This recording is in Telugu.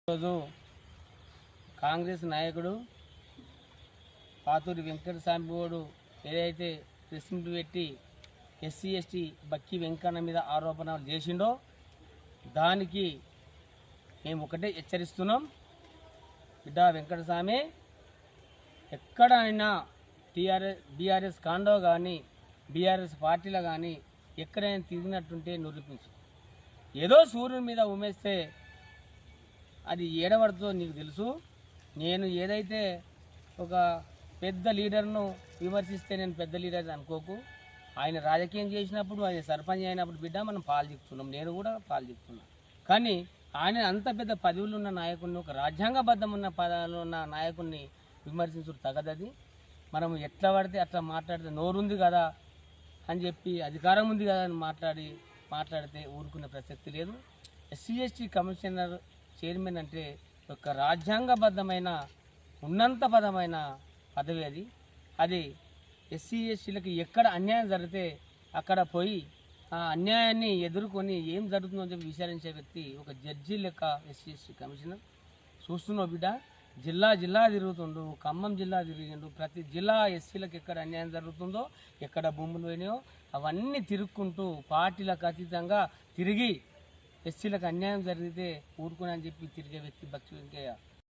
ఈరోజు కాంగ్రెస్ నాయకుడు పాతూరి వెంకటస్వామి గౌడు ఏదైతే ప్రెస్ మీట్ పెట్టి ఎస్సీ ఎస్టీ బక్కి వెంకన్న మీద ఆరోపణలు చేసిండో దానికి మేము ఒకటే హెచ్చరిస్తున్నాం. బిడ్డ వెంకటస్వామి, ఎక్కడైనా బీఆర్ఎస్ కాండో కానీ బీఆర్ఎస్ పార్టీలో కానీ ఎక్కడైనా తిరిగినట్టుంటే నిరూపించు. ఏదో సూర్యుని మీద ఉమేస్తే అది ఏడవడుతో నీకు తెలుసు. నేను ఏదైతే ఒక పెద్ద లీడర్ను విమర్శిస్తే నేను పెద్ద లీడర్ అనుకోకు. ఆయన రాజకీయం చేసినప్పుడు, ఆయన సర్పంచ్ అయినప్పుడు బిడ్డ మనం పాలు చెప్తున్నాం, నేను కూడా పాలు చెప్తున్నా. కానీ ఆయన అంత పెద్ద పదవులు ఉన్న నాయకుడిని, ఒక రాజ్యాంగబద్ధం ఉన్న పదవులు ఉన్న నాయకుడిని విమర్శించడం తగదది. మనం ఎట్లా పడితే అట్లా మాట్లాడితే నోరుంది కదా అని చెప్పి, అధికారం ఉంది కదా అని మాట్లాడితే ఊరుకునే ప్రసక్తి లేదు. ఎస్సీ ఎస్టీ కమిషనర్ చైర్మన్ అంటే ఒక రాజ్యాంగబద్ధమైన ఉన్నంతపదమైన పదవి అది. అది ఎస్సీ ఎస్టీలకు ఎక్కడ అన్యాయం జరిగితే అక్కడ పోయి ఆ అన్యాయాన్ని ఎదుర్కొని ఏం జరుగుతుందో చెప్పి విచారించే వ్యక్తి ఒక జడ్జి లెక్క ఎస్సీ ఎస్టీ కమిషనర్. చూస్తున్నావు బిడ్డ, జిల్లా తిరుగుతుండు, ఖమ్మం జిల్లా తిరిగిండు. ప్రతి జిల్లా ఎస్సీలకు ఎక్కడ అన్యాయం జరుగుతుందో, ఎక్కడ భూములు పోయినాయో అవన్నీ తిరుక్కుంటూ పార్టీలకు అతీతంగా తిరిగి ఎస్సీలకు అన్యాయం జరిగితే ఊరుకుని అని చెప్పి తిరిగే వ్యక్తి బక్కి వెంకయ్య.